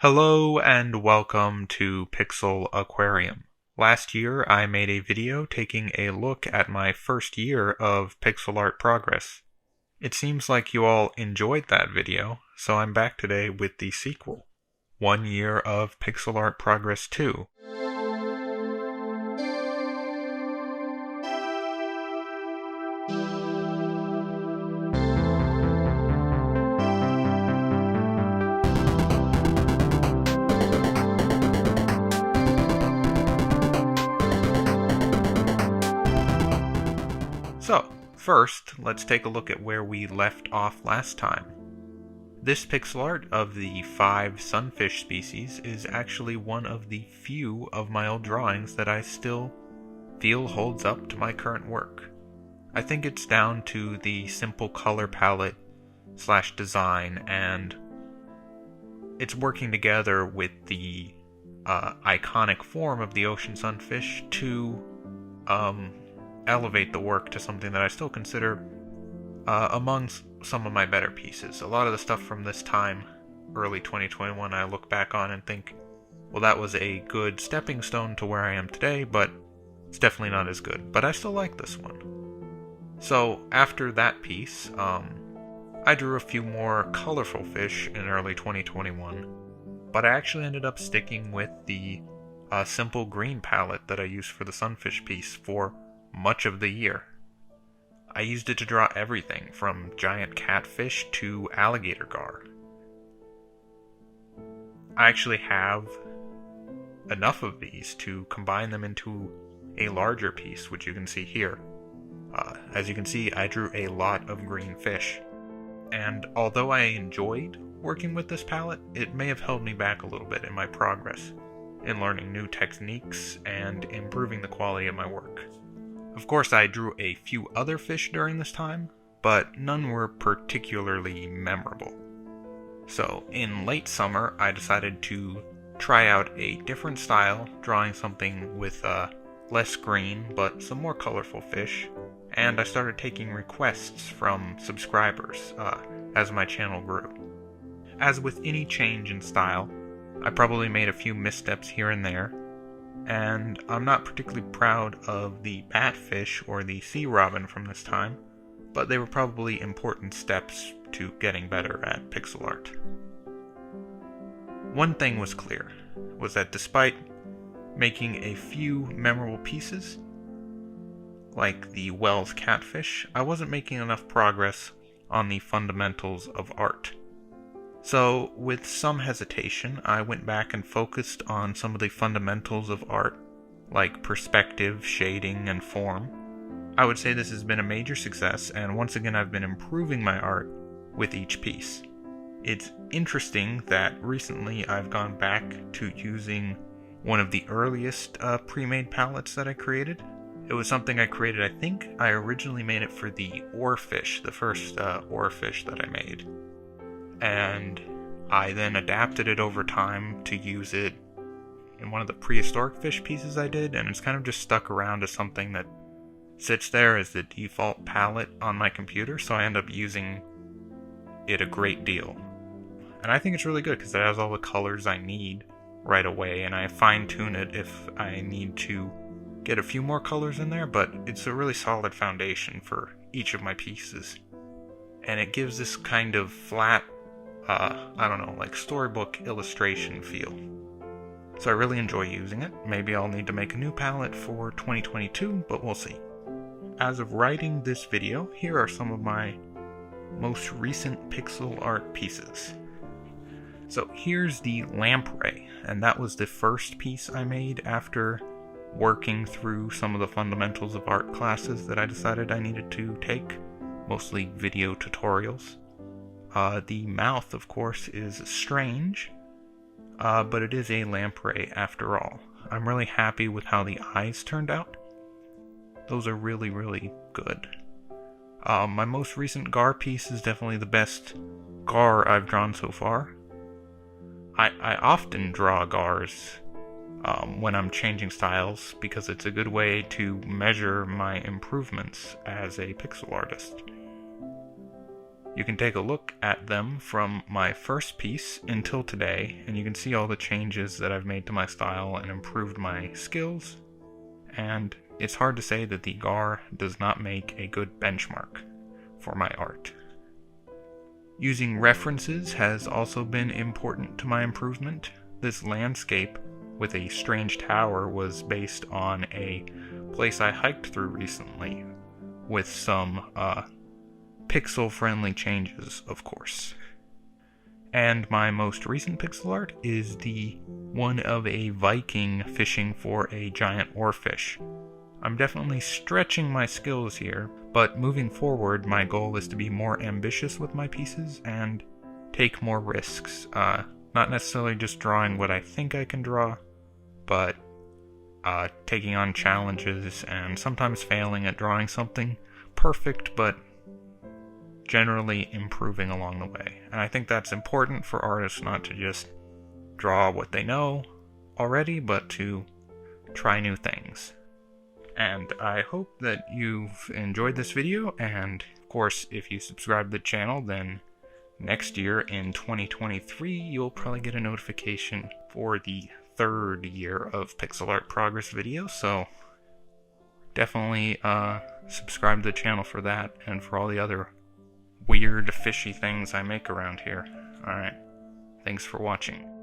Hello and welcome to Pixel Aquarium. Last year I made a video taking a look at my first year of pixel art progress. It seems like you all enjoyed that video, so I'm back today with the sequel, 1 year of pixel art progress 2. So, first, let's take a look at where we left off last time. This pixel art of the 5 sunfish species is actually one of the few of my old drawings that I still feel holds up to my current work. I think it's down to the simple color palette / design, and it's working together with the iconic form of the ocean sunfish to elevate the work to something that I still consider among some of my better pieces. A lot of the stuff from this time, early 2021, I look back on and think, well, that was a good stepping stone to where I am today, but it's definitely not as good. But I still like this one. So after that piece, I drew a few more colorful fish in early 2021, but I actually ended up sticking with the simple green palette that I used for the sunfish piece for much of the year. I used it to draw everything from giant catfish to alligator gar. I actually have enough of these to combine them into a larger piece, which you can see here. As you can see, I drew a lot of green fish. And although I enjoyed working with this palette, it may have held me back a little bit in my progress in learning new techniques and improving the quality of my work. Of course, I drew a few other fish during this time, but none were particularly memorable. So, in late summer, I decided to try out a different style, drawing something with less green, but some more colorful fish, and I started taking requests from subscribers as my channel grew. As with any change in style, I probably made a few missteps here and there, and I'm not particularly proud of the batfish or the sea robin from this time, but they were probably important steps to getting better at pixel art. One thing was clear, was that despite making a few memorable pieces, like the Wells catfish, I wasn't making enough progress on the fundamentals of art. So, with some hesitation, I went back and focused on some of the fundamentals of art, like perspective, shading, and form. I would say this has been a major success, and once again I've been improving my art with each piece. It's interesting that recently I've gone back to using one of the earliest pre-made palettes that I created. It was something I created, I think I originally made it for the oarfish, the first oarfish that I made. And I then adapted it over time to use it in one of the prehistoric fish pieces I did, and it's kind of just stuck around as something that sits there as the default palette on my computer, so I end up using it a great deal. And I think it's really good because it has all the colors I need right away, and I fine-tune it if I need to get a few more colors in there, but it's a really solid foundation for each of my pieces. And it gives this kind of flat, like storybook illustration feel. So I really enjoy using it. Maybe I'll need to make a new palette for 2022, but we'll see. As of writing this video, here are some of my most recent pixel art pieces. So here's the lamprey, and that was the first piece I made after working through some of the fundamentals of art classes that I decided I needed to take, mostly video tutorials. The mouth, of course, is strange, but it is a lamprey after all. I'm really happy with how the eyes turned out. Those are really, really good. My most recent gar piece is definitely the best gar I've drawn so far. I often draw gars when I'm changing styles because it's a good way to measure my improvements as a pixel artist. You can take a look at them from my first piece until today, and you can see all the changes that I've made to my style and improved my skills, and it's hard to say that the GAR does not make a good benchmark for my art. Using references has also been important to my improvement. This landscape with a strange tower was based on a place I hiked through recently, with some pixel-friendly changes, of course. And my most recent pixel art is the one of a Viking fishing for a giant oarfish. I'm definitely stretching my skills here, but moving forward, my goal is to be more ambitious with my pieces and take more risks. Not necessarily just drawing what I think I can draw, but taking on challenges and sometimes failing at drawing something perfect, but generally improving along the way. And I think that's important for artists, not to just draw what they know already, but to try new things. And I hope that you've enjoyed this video, and of course, if you subscribe to the channel, then next year in 2023, you'll probably get a notification for the 3rd year of pixel art progress videos, so definitely subscribe to the channel for that and for all the other weird fishy things I make around here. Alright, thanks for watching.